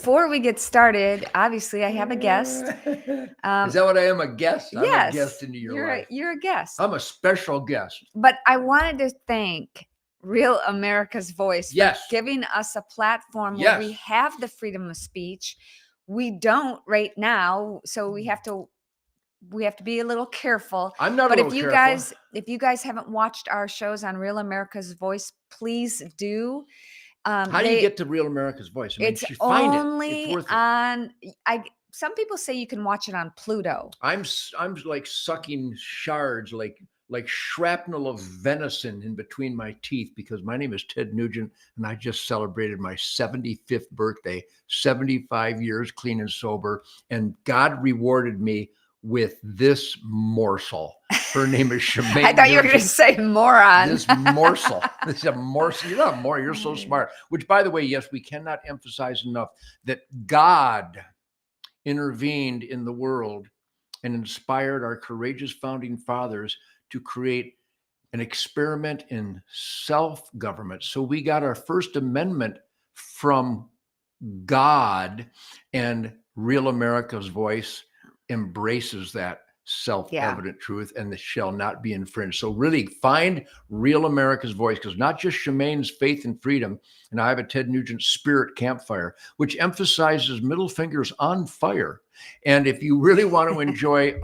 before we get started, obviously I have a guest. Is that what I am, a guest? I'm Yes, a guest into your life. You're a guest. I'm a special guest. But I wanted to thank Real America's Voice for giving us a platform where we have the freedom of speech. We don't right now, so we have to be a little careful. I'm not. But if you guys haven't watched our shows on Real America's Voice, please do. How do you get to Real America's Voice? I mean, it's only on. Some people say you can watch it on Pluto. I'm like sucking shards, like shrapnel of venison in between my teeth, because my name is Ted Nugent and I just celebrated my 75th birthday, 75 years clean and sober, and God rewarded me with this morsel. Her name is Shemaine. I thought you were going to say moron. This morsel. This is a morsel. You're not more. You're so smart. Which, by the way, yes, we cannot emphasize enough that God intervened in the world and inspired our courageous founding fathers to create an experiment in self-government. So we got our First Amendment from God, and Real America's Voice embraces that self-evident truth, and it shall not be infringed. So really find Real America's Voice, because not just Shemaine's Faith and Freedom, and I have a Ted Nugent Spirit Campfire, which emphasizes middle fingers on fire. And if you really want to enjoy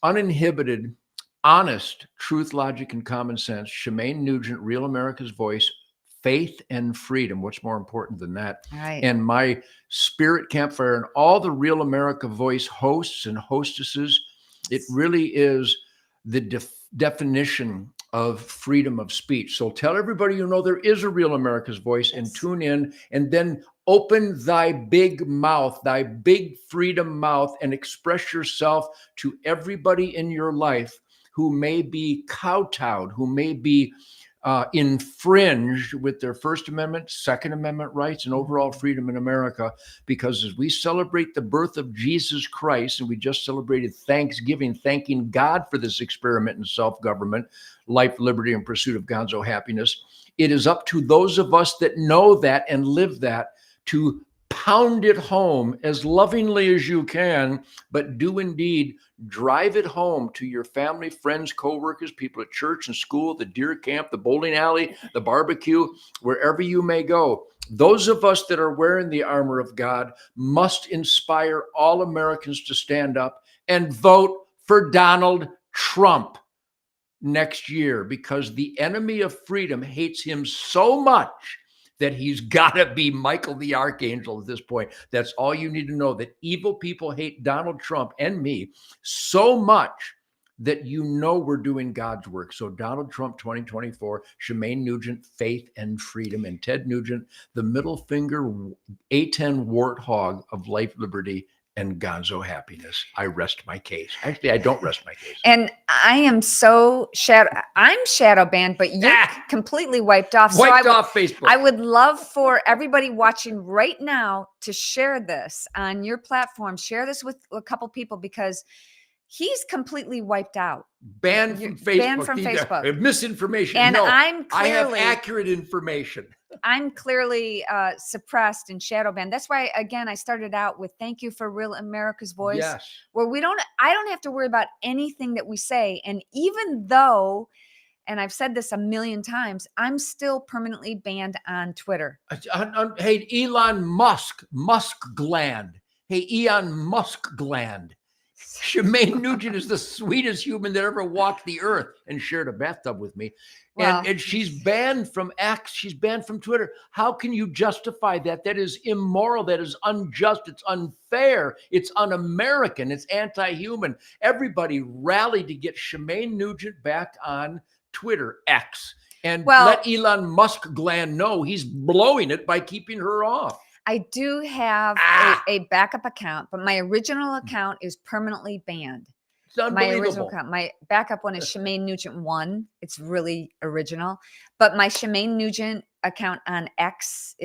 uninhibited, honest truth, logic, and common sense, Shemaine Nugent, Real America's Voice, Faith and Freedom. What's more important than that? Right. And my Spirit Campfire and all the Real America Voice hosts and hostesses, it really is the definition of freedom of speech. So tell everybody you know there is a Real America's Voice, and tune in, and then open thy big mouth, thy big freedom mouth, and express yourself to everybody in your life who may be kowtowed, who may be infringed with their First Amendment, Second Amendment rights, and overall freedom in America. Because as we celebrate the birth of Jesus Christ, and we just celebrated Thanksgiving, thanking God for this experiment in self-government, life, liberty, and pursuit of God's happiness, it is up to those of us that know that and live that to pound it home as lovingly as you can, but do indeed drive it home to your family, friends, coworkers, people at church and school, the deer camp, the bowling alley, the barbecue, wherever you may go. Those of us that are wearing the armor of God must inspire all Americans to stand up and vote for Donald Trump next year, because the enemy of freedom hates him so much that he's got to be Michael the Archangel at this point. That's all you need to know, that evil people hate Donald Trump and me so much that you know we're doing God's work. So Donald Trump 2024, Shemaine Nugent, Faith and Freedom, and Ted Nugent, the middle finger A10 warthog of life, liberty, and gonzo happiness. I rest my case. Actually, I don't rest my case. And I am so I'm shadow banned, but you're completely wiped off. Wiped off Facebook. I would love for everybody watching right now to share this on your platform. Share this with a couple people, because he's completely wiped out. Banned from Facebook. Banned from Facebook. Misinformation. And no, I have accurate information. I'm clearly suppressed and shadow banned. That's why, again, I started out with thank you for Real America's Voice, where I don't have to worry about anything that we say. And even though, and I've said this a million times, I'm still permanently banned on Twitter. Hey, Elon Musk gland. Hey, Elon Musk gland. Shemaine Nugent is the sweetest human that ever walked the earth and shared a bathtub with me. And she's banned from X. She's banned from Twitter. How can you justify that? That is immoral. That is unjust. It's unfair. It's un-American. It's anti-human. Everybody rallied to get Shemaine Nugent back on Twitter, X. And let Elon Musk gland know he's blowing it by keeping her off. I do have a backup account, but my original account is permanently banned. It's unbelievable. My original account, my backup one is Shemaine Nugent 1. It's really original. But my Shemaine Nugent account on X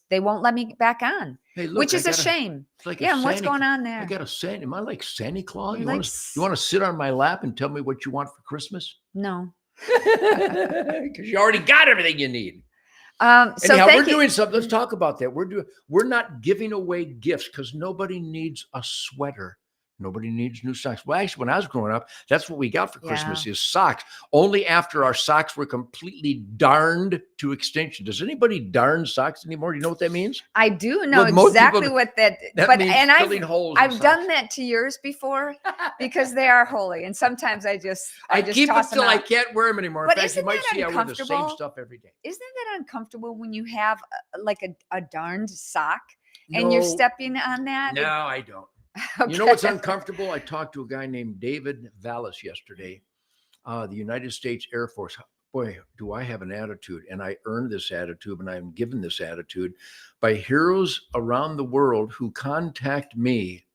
they won't let me back on, which is a shame. Like and what's going on there? I got a Santa. Am I like Santa Claus? You want to sit on my lap and tell me what you want for Christmas? No. Because you already got everything you need. So Anyhow, thank we're you. doing something. Let's talk about that. We're not giving away gifts because nobody needs a sweater. Nobody needs new socks. Well, actually, when I was growing up, that's what we got for Christmas is socks. Only after our socks were completely darned to extinction. Does anybody darn socks anymore? Do you know what that means? I do know Well, exactly what that means and filling holes in I've done that to yours before because they are holy. And sometimes I just keep toss them till them I out. can't wear them anymore. In But fact, you might see I wear the same uncomfortable? stuff every day. Isn't that uncomfortable when you have like a darned sock and No. you're stepping on that? No, I don't. Okay. You know what's uncomfortable? I talked to a guy named David Vallis yesterday, the United States Air Force. Boy, do I have an attitude, and I earned this attitude, and I'm given this attitude by heroes around the world who contact me.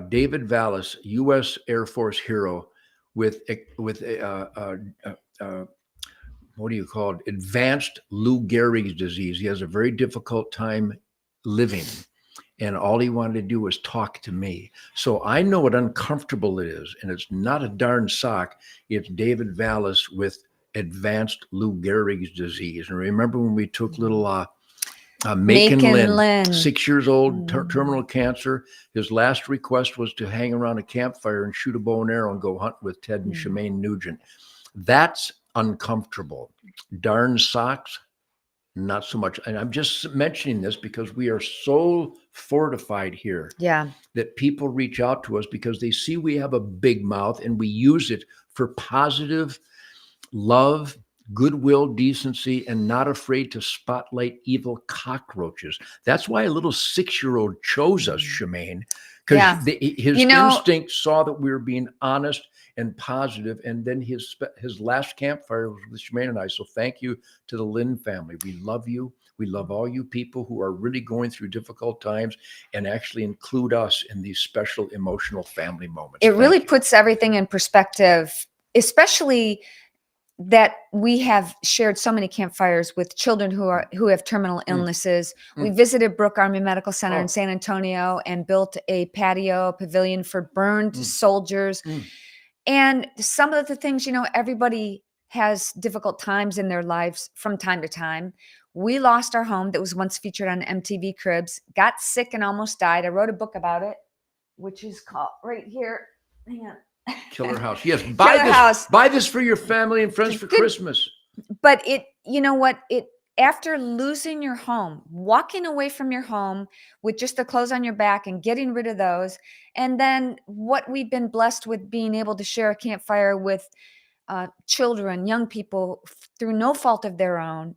David Vallis, U.S. Air Force hero, with what do you call it? Advanced Lou Gehrig's disease. He has a very difficult time living. And all he wanted to do was talk to me. So I know what uncomfortable it is. And it's not a darn sock. It's David Vallis with advanced Lou Gehrig's disease. And remember when we took little Macon Lynn, 6 years old, terminal cancer. His last request was to hang around a campfire and shoot a bow and arrow and go hunt with Ted and Shemaine Nugent. That's uncomfortable. Darn socks, not so much. And I'm just mentioning this because we are so fortified here that people reach out to us because they see we have a big mouth and we use it for positive love, goodwill, decency, and not afraid to spotlight evil cockroaches. That's why a little 6-year-old chose us, Shemaine, because his instinct saw that we were being honest and positive. And then his last campfire was with Shemaine and I. So thank you to the Lynn family. We love you. We love all you people who are really going through difficult times and actually include us in these special emotional family moments. It really puts everything in perspective, especially that we have shared so many campfires with children who have terminal illnesses. We visited Brooke Army Medical Center in San Antonio and built a patio pavilion for burned soldiers. And some of the things, everybody has difficult times in their lives from time to time. We lost our home that was once featured on MTV Cribs, got sick and almost died. I wrote a book about it, which is called right here. Hang on. Killer House. Yes, buy this for your family and friends for Christmas. But after losing your home, walking away from your home with just the clothes on your back and getting rid of those, and then what we've been blessed with being able to share a campfire with children, young people through no fault of their own,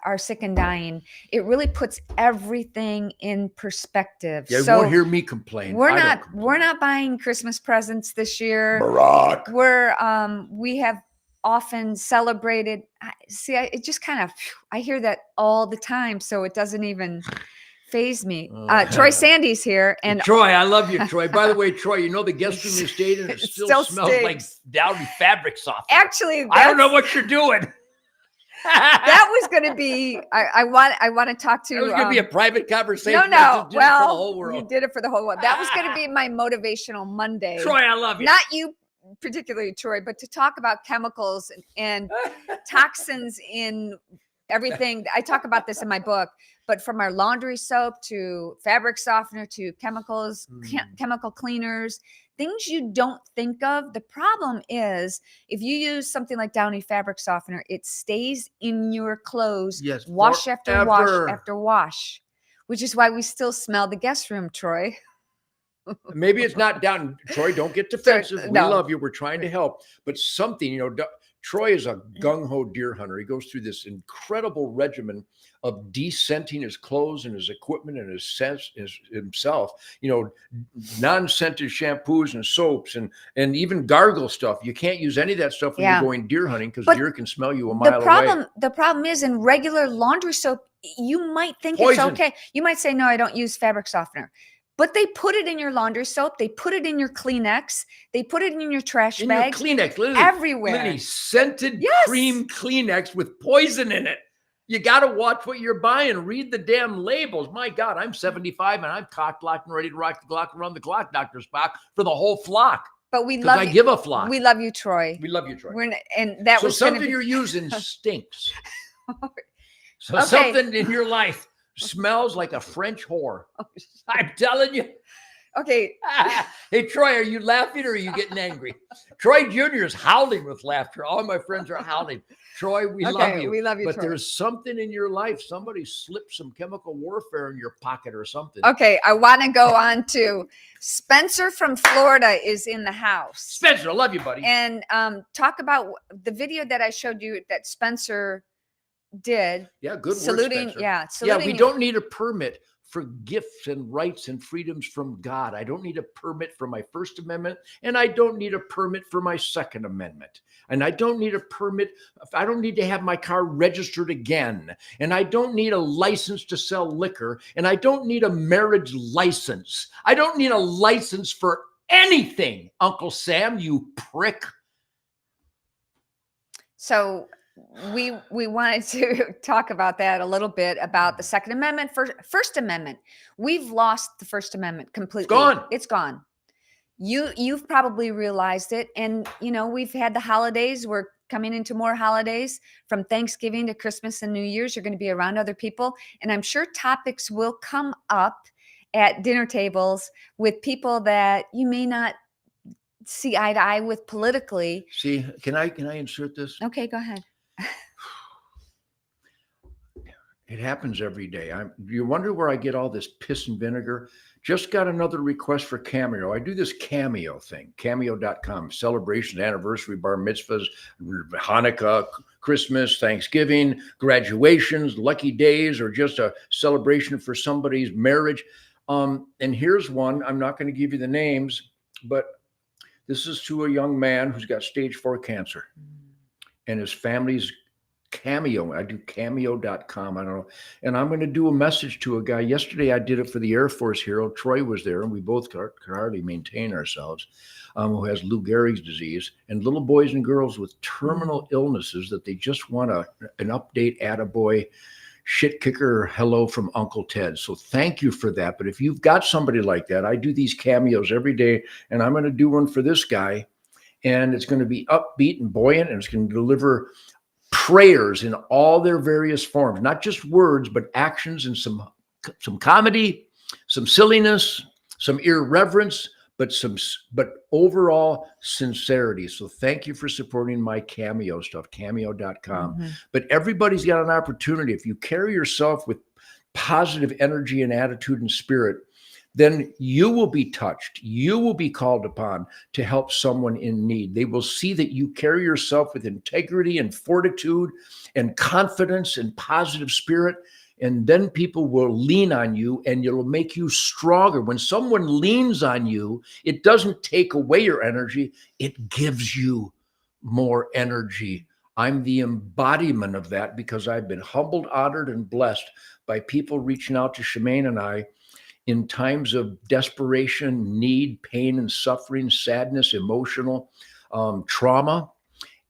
are sick and dying. It really puts everything in perspective. Yeah, so you won't hear me complain. We're not buying Christmas presents this year. Barack. We have often celebrated. It just kind of, I hear that all the time, so it doesn't even faze me. Troy Sandy's here. And Troy, I love you, Troy. By the way, Troy, the guest room you stayed in, it still smells like Downy fabric softener. Actually, I don't know what you're doing. That was going to be, I want to talk to. It was going to be a private conversation. No. Well, you did it for the whole world. That was going to be my motivational Monday. Troy, I love you. Not you particularly, Troy, but to talk about chemicals and toxins in everything. I talk about this in my book, but from our laundry soap to fabric softener to chemicals, chemical cleaners, things you don't think of. The problem is if you use something like Downy fabric softener, it stays in your clothes, wash after wash after wash, which is why we still smell the guest room, Troy. Maybe it's not down. Troy, don't get defensive. We love you. We're trying to help. But something, Troy is a gung-ho deer hunter. He goes through this incredible regimen of descenting his clothes and his equipment and himself, non-scented shampoos and soaps and even gargle stuff. You can't use any of that stuff when you're going deer hunting because deer can smell you a mile away. The problem is in regular laundry soap, you might think it's okay. You might say, no, I don't use fabric softener. But they put it in your laundry soap. They put it in your Kleenex. They put it in your trash bag. Your Kleenex, literally, everywhere. Literally scented cream Kleenex with poison in it. You got to watch what you're buying. Read the damn labels. My God, I'm 75 and I'm cock-blocked and ready to rock the clock around the clock, Dr. Spock, for the whole flock. But we love you. I give a flock. We love you, Troy. We love you, Troy. Something you're using stinks. So Okay. something in your life smells like a French whore. I'm telling you. Okay. Hey, Troy, are you laughing or are you getting angry? Troy Jr. is howling with laughter. All my friends are howling. Troy, we love you. We love you, But Troy. there's something in your life. Somebody slipped some chemical warfare in your pocket or something. Okay, I want to go on to Spencer from Florida is in the house. Spencer, I love you, buddy. And talk about the video that I showed you that Spencer did. Yeah, good saluting, word, Spencer. yeah, Yeah, we don't need a permit for gifts and rights and freedoms from God. I don't need a permit for my First Amendment, and I don't need a permit for my Second Amendment. And I don't need a permit. I don't need to have my car registered again. And I don't need a license to sell liquor. And I don't need a marriage license. I don't need a license for anything, Uncle Sam, you prick. So we wanted to talk about that a little bit, about the Second Amendment. First Amendment, we've lost the First Amendment completely. It's gone. It's gone. You've probably realized it. And we've had the holidays. We're coming into more holidays, from Thanksgiving to Christmas and New Year's. You're going to be around other people, and I'm sure topics will come up at dinner tables with people that you may not see eye to eye with politically. See, can I insert this? Okay, go ahead. It happens every day. You wonder where I get all this piss and vinegar? Just got another request for Cameo. I do this Cameo thing, cameo.com, celebrations, anniversary, bar mitzvahs, Hanukkah, Christmas, Thanksgiving, graduations, lucky days, or just a celebration for somebody's marriage. And here's one. I'm not going to give you the names, but this is to a young man who's got stage 4 cancer, and his family's Cameo. I do cameo.com. I don't know. And I'm going to do a message to a guy. Yesterday, I did it for the Air Force hero. Troy was there, and we both could hardly maintain ourselves, who has Lou Gehrig's disease, and little boys and girls with terminal illnesses that they just want an update, attaboy, shit kicker, hello from Uncle Ted. So thank you for that. But if you've got somebody like that, I do these cameos every day, and I'm going to do one for this guy, and it's going to be upbeat and buoyant, and it's going to deliver prayers in all their various forms, not just words, but actions, and some comedy, some silliness, some irreverence, but overall sincerity. So thank you for supporting my Cameo stuff, cameo.com. Mm-hmm. But everybody's got an opportunity. If you carry yourself with positive energy and attitude and spirit, then you will be touched. You will be called upon to help someone in need. They will see that you carry yourself with integrity and fortitude and confidence and positive spirit. And then people will lean on you, and it'll make you stronger. When someone leans on you, it doesn't take away your energy. It gives you more energy. I'm the embodiment of that, because I've been humbled, honored, and blessed by people reaching out to Shemaine and I in times of desperation, need, pain, and suffering, sadness, emotional trauma.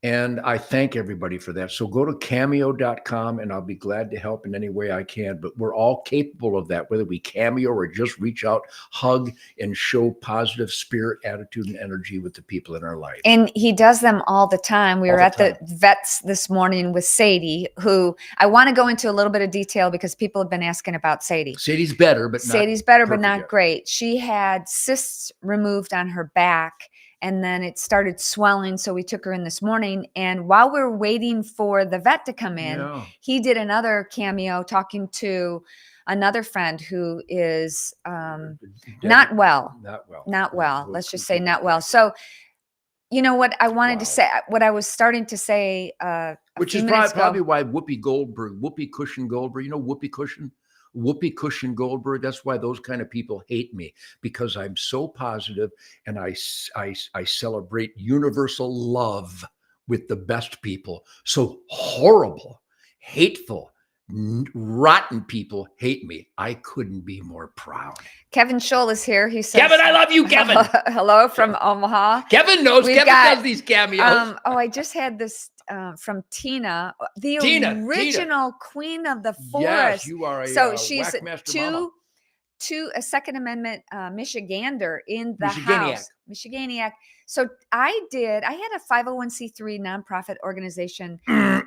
And I thank everybody for that. So go to cameo.com, and I'll be glad to help in any way I can. But we're all capable of that, whether we cameo or just reach out, hug, and show positive spirit, attitude, and energy with the people in our life. And he does them all the time. We were at the vets this morning with Sadie, who I want to go into a little bit of detail because people have been asking about Sadie. Sadie's better, but not great. She had cysts removed on her back, and then it started swelling. So we took her in this morning. And while we were waiting for the vet to come in, he did another cameo talking to another friend who is not well. Let's just say not well. So, you know what I wanted to say, what I was starting to say, which is probably why Whoopi Cushion Goldberg, you know, Whoopi Cushion Goldberg. That's why those kind of people hate me, because I'm so positive, and I celebrate universal love with the best people. So horrible, hateful, rotten people hate me. I couldn't be more proud. Kevin Scholl is here. He says, Kevin, I love you, Kevin. Hello from Omaha. Kevin knows. Kevin does these cameos. I just had this from Tina, the original Queen of the Forest. Yes, you are a so she's Whackmaster Mama. a Second Amendment Michigander in the Michiganiac. House. Michiganiac. So I had a 501c3 nonprofit organization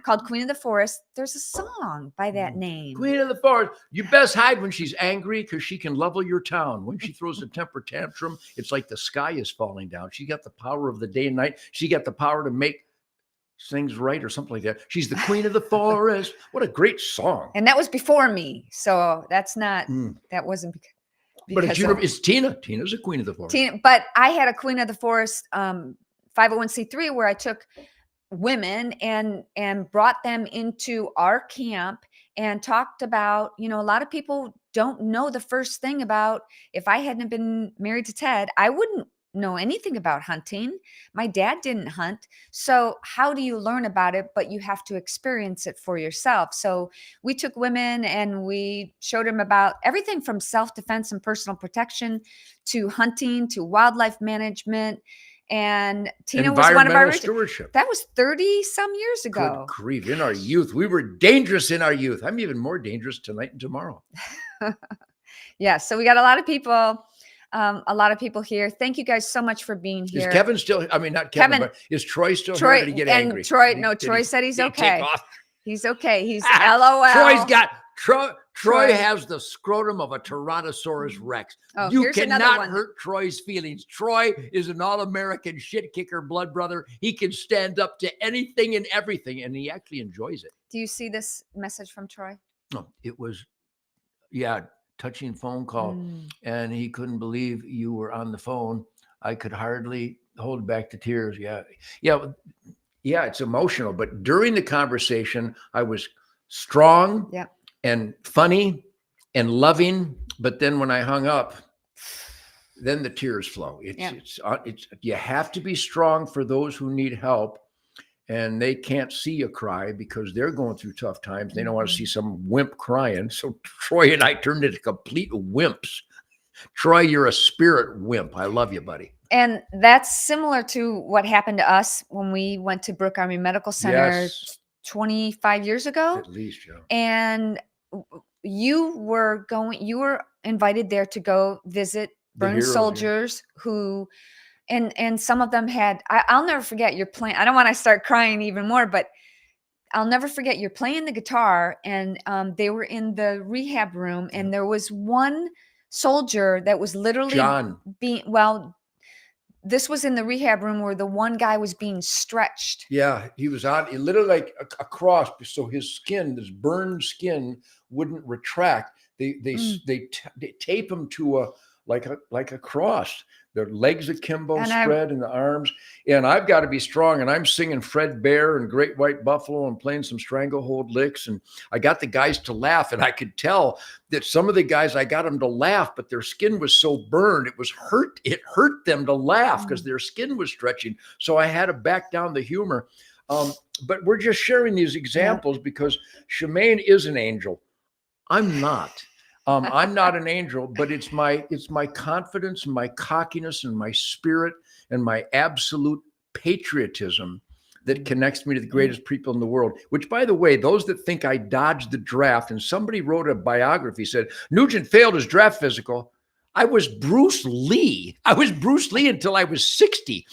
called Queen of the Forest. There's a song by that name. Queen of the Forest. You best hide when she's angry because she can level your town. When she throws a temper tantrum, it's like the sky is falling down. She got the power of the day and night. She got the power to make things right or something like that. She's the Queen of the Forest. What a great song. And that was before me. So that's not, that wasn't because but it's Tina. Tina's a Queen of the Forest. But I had a Queen of the Forest 501c3 where I took women and brought them into our camp and talked about, a lot of people don't know the first thing about, if I hadn't been married to Ted, I wouldn't know anything about hunting. My dad didn't hunt. So how do you learn about it? But you have to experience it for yourself. So we took women and we showed them about everything from self-defense and personal protection to hunting to wildlife management. And Tina was one of our stewardship. That was 30 some years ago. Good grief. In our youth, we were dangerous in our youth. I'm even more dangerous tonight and tomorrow. Yeah. So we got a lot of people here. Thank you guys so much for being here. Is Kevin still? I mean, not Kevin, but is Troy still here? Or did he get angry? Troy said he's okay. He's okay. He's LOL. Troy has the scrotum of a Tyrannosaurus Rex. Oh, you cannot hurt Troy's feelings. Troy is an all-American shit kicker, blood brother. He can stand up to anything and everything, and he actually enjoys it. Do you see this message from Troy? No, it was, touching phone call, and he couldn't believe you were on the phone. I could hardly hold back the tears. Yeah, it's emotional. But during the conversation, I was strong and funny and loving. But then when I hung up, then the tears flow. It's you have to be strong for those who need help. And they can't see you cry because they're going through tough times. They don't want to see some wimp crying. So Troy and I turned into complete wimps. Troy, you're a spirit wimp. I love you, buddy. And that's similar to what happened to us when we went to Brooke Army Medical Center 25 years ago. At least, yeah. And you were invited there to go visit burned soldiers who... And some of them had, I'll never forget your playing. I don't want to start crying even more, but I'll never forget you're playing the guitar and they were in the rehab room and there was one soldier that was literally this was in the rehab room where the one guy was being stretched. Yeah, he was on, literally like a cross. So his skin, this burned skin wouldn't retract. They tape him to like a cross. Their legs akimbo, spread in the arms. And I've got to be strong. And I'm singing Fred Bear and Great White Buffalo and playing some Stranglehold licks. And I got the guys to laugh. And I could tell that some of the guys, I got them to laugh, but their skin was so burned. It hurt them to laugh because their skin was stretching. So I had to back down the humor. But we're just sharing these examples because Shemaine is an angel. I'm not. I'm not an angel, but it's my confidence and my cockiness and my spirit and my absolute patriotism that connects me to the greatest people in the world, which, by the way, those that think I dodged the draft, and somebody wrote a biography, said, Nugent failed his draft physical. I was Bruce Lee. I was Bruce Lee until I was 60.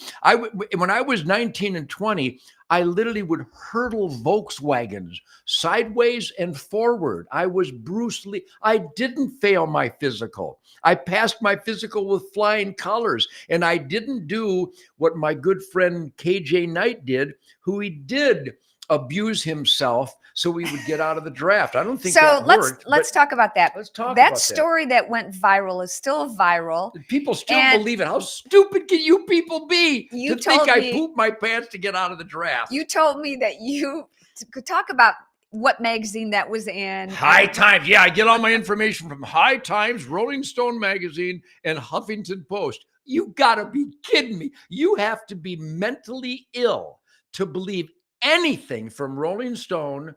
When I was 19 and 20, I literally would hurdle Volkswagens sideways and forward. I was Bruce Lee. I didn't fail my physical. I passed my physical with flying colors. And I didn't do what my good friend KJ Knight did, who he did abuse himself so he would get out of the draft. I don't think that worked. Let's talk about that. Let's talk about that story that went viral is still viral. People still believe it. How stupid can you people be to think I pooped my pants to get out of the draft? You told me that you could talk about what magazine that was in. High Times. Yeah, I get all my information from High Times, Rolling Stone magazine, and Huffington Post. You gotta be kidding me. You have to be mentally ill to believe anything from Rolling Stone,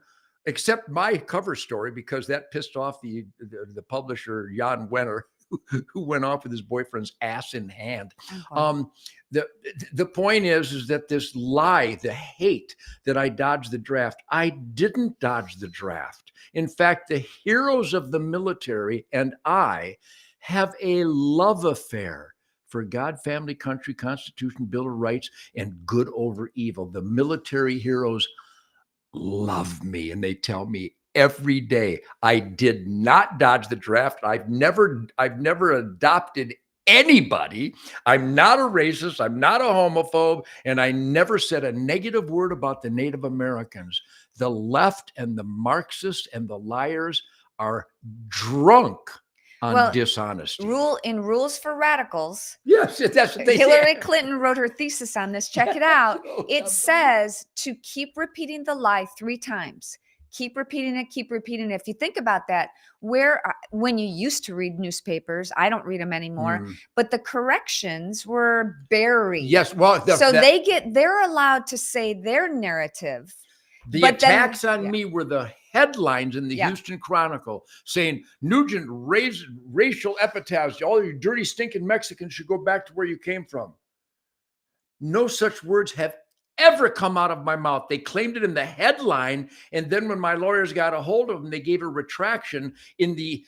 except my cover story, because that pissed off the publisher, Jan Wenner, who went off with his boyfriend's ass in hand. The point is that this lie, the hate that I dodged the draft, I didn't dodge the draft. In fact, the heroes of the military and I have a love affair for God, family, country, Constitution, Bill of Rights, and good over evil. The military heroes love me, and they tell me every day, I did not dodge the draft. I've never adopted anybody. I'm not a racist. I'm not a homophobe. And I never said a negative word about the Native Americans. The left and the Marxists and the liars are drunk on dishonesty. Rules for Radicals. Yes, that's what they Hillary say. Clinton wrote her thesis on this. Check it out. It says to keep repeating the lie 3 times. Keep repeating it. Keep repeating it. If you think about that, when you used to read newspapers, I don't read them anymore, but the corrections were buried. Yes, well, they're allowed to say their narrative. The attacks on me were the headlines in the Houston Chronicle saying Nugent raised racial epithets. All you dirty, stinking Mexicans should go back to where you came from. No such words have ever come out of my mouth. They claimed it in the headline, and then when my lawyers got a hold of them, they gave a retraction in the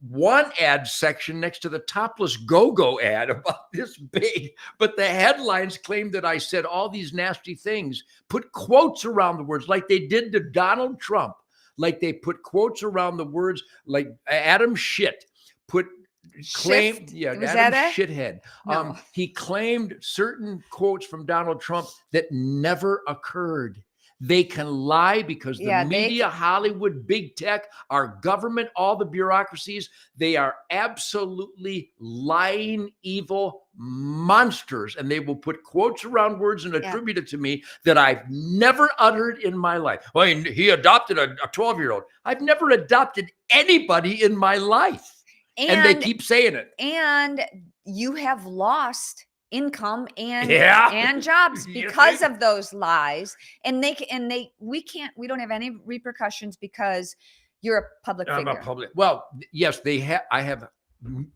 one ad section next to the topless go-go ad about this big. But the headlines claimed that I said all these nasty things, put quotes around the words like they did to Donald Trump, like they put quotes around the words like Adam Shit, claimed, Adam Shithead. No. He claimed certain quotes from Donald Trump that never occurred. They can lie because the media, Hollywood, big tech, our government, all the bureaucracies, they are absolutely lying, evil monsters. And they will put quotes around words and attribute it to me that I've never uttered in my life. Well, he adopted a 12-year-old. I've never adopted anybody in my life. And they keep saying it. And you have lost income and jobs because of those lies. And we don't have any repercussions because you're a public figure. I'm a public. Well, yes, I have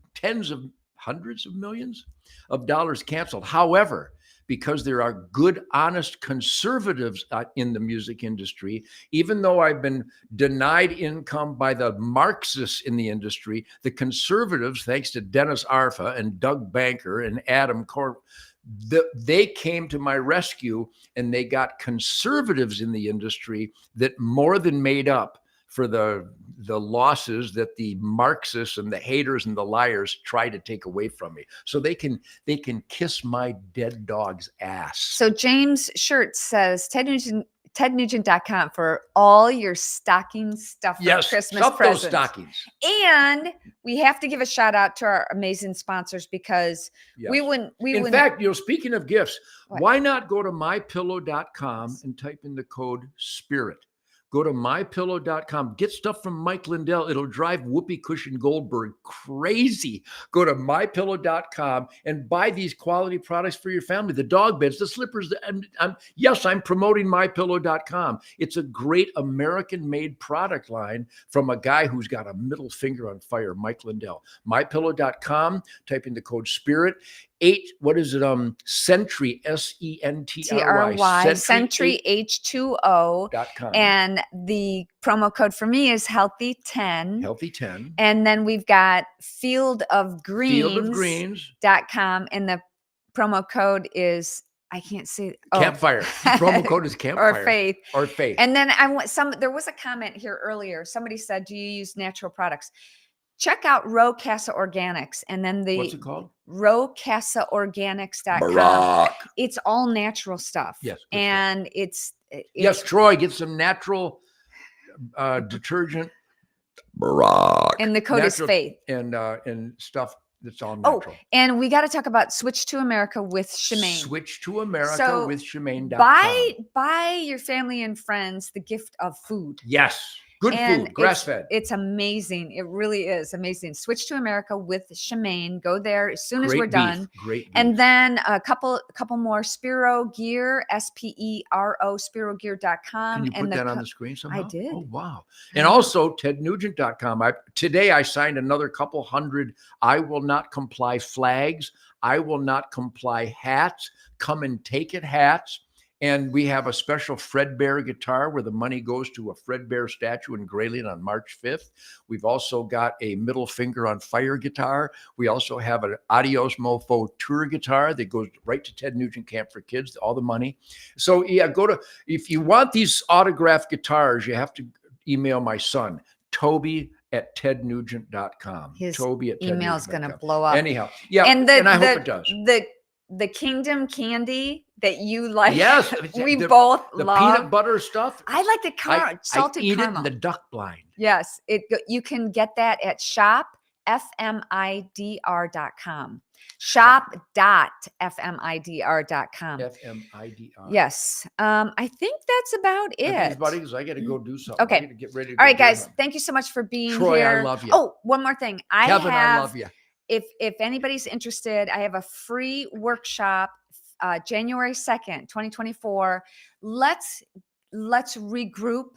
hundreds of millions of dollars canceled. However, because there are good, honest conservatives in the music industry, even though I've been denied income by the Marxists in the industry, the conservatives, thanks to Dennis Arfa and Doug Banker and Adam Corp, they came to my rescue, and they got conservatives in the industry that more than made up for the losses that the Marxists and the haters and the liars try to take away from me. So they can kiss my dead dog's ass. So James Shirt says TedNugent.com for all your stocking stuff for Christmas presents. Those stockings. And we have to give a shout out to our amazing sponsors because we wouldn't. In fact, speaking of gifts, why not go to mypillow.com and type in the code SPIRIT? Go to mypillow.com. Get stuff from Mike Lindell. It'll drive Whoopi Cushion Goldberg crazy. Go to mypillow.com and buy these quality products for your family. The dog beds, the slippers. I'm promoting mypillow.com. It's a great American-made product line from a guy who's got a middle finger on fire, Mike Lindell. Mypillow.com. Type in the code SPIRIT. Sentry, SENTRY. Sentry H2O.com. And the promo code for me is Healthy10. Healthy10. And then we've got fieldofgreens.com. And the promo code is, I can't say. Campfire. Promo code is Campfire. Or Faith. Or Faith. And then there was a comment here earlier. Somebody said, do you use natural products? Check out Row Casa Organics, and then what's it called? RowCasaOrganics.com. It's all natural stuff. Yes. And it's Troy, get some natural detergent. Barack. And the code is Faith. And stuff that's all natural. Oh, and we got to talk about Switch to America with Shemaine. Switch to America with Shemaine.com. Buy your family and friends the gift of food. Yes. Good food, grass-fed. It's amazing. It really is amazing. Switch to America with Shemaine. Go there as soon as we're done. Great beef. And then a couple more Spiro Gear, SPERO, SpiroGear.com. Can you put that on the screen somehow? I did. Oh, wow. And also TedNugent.com. Today I signed another couple hundred I will not comply flags. I will not comply hats. Come and take it hats. And we have a special Fredbear guitar where the money goes to a Fredbear statue in Grayling on March 5th. We've also got a Middle Finger on Fire guitar. We also have an Adios Mofo tour guitar that goes right to Ted Nugent Camp for Kids, all the money. So yeah, if you want these autographed guitars, you have to email my son, Toby@tednugent.com. His Toby@tednugent.com. email is going to blow up. Anyhow, yeah, and I hope it does. The Kingdom Kandy that you like, yes, we both the love. peanut butter stuff. I like the salted I eat caramel. it in the duck blind. Yes, you can get that at shopfmidr.com. Shop.fmidr.com. FMIDR. Yes. I think that's about it. Buddy, because I got to go do something. Okay. I got to get ready to All right, go guys. Thank you so much for being Troy, here. I love you. Oh, one more thing. Kevin, I love you. If anybody's interested, I have a free workshop, January 2nd, 2024. Let's regroup.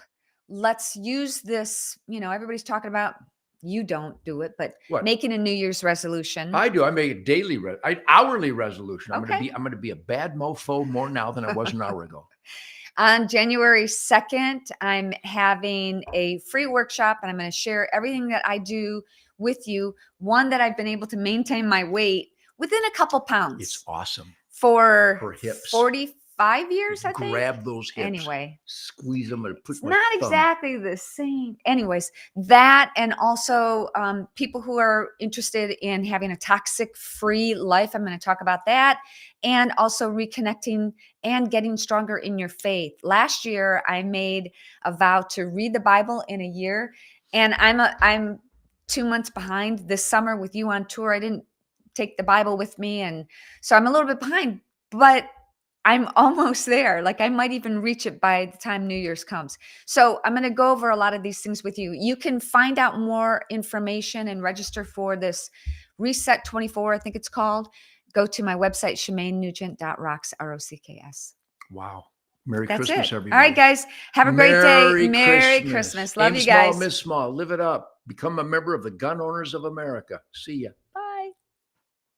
Let's use this. Everybody's talking about, you don't do it, but making a New Year's resolution. I do. I make a daily, hourly resolution. I'm Okay. going to be a bad mofo more now than I was an hour ago. On January 2nd, I'm having a free workshop, and I'm going to share everything that I do with you. One, that I've been able to maintain my weight within a couple pounds. It's awesome. For her hips. 45 years, I think. Grab those hips. Anyway. Squeeze them and put It's not exactly the same. Anyways, that, and also people who are interested in having a toxic-free life. I'm going to talk about that. And also reconnecting and getting stronger in your faith. Last year, I made a vow to read the Bible in a year. And I'm 2 months behind. This summer with you on tour, I didn't take the Bible with me. And so I'm a little bit behind, but I'm almost there. Like, I might even reach it by the time New Year's comes. So I'm going to go over a lot of these things with you. You can find out more information and register for this Reset 24, I think it's called. Go to my website, ShemaineNugent.rocks, ROCKS. Wow. Merry That's Christmas, it. everybody. All right, guys. Have a great day. Merry Christmas. Love Aim you guys. small, miss small. Live it up. Become a member of the Gun Owners of America. See ya.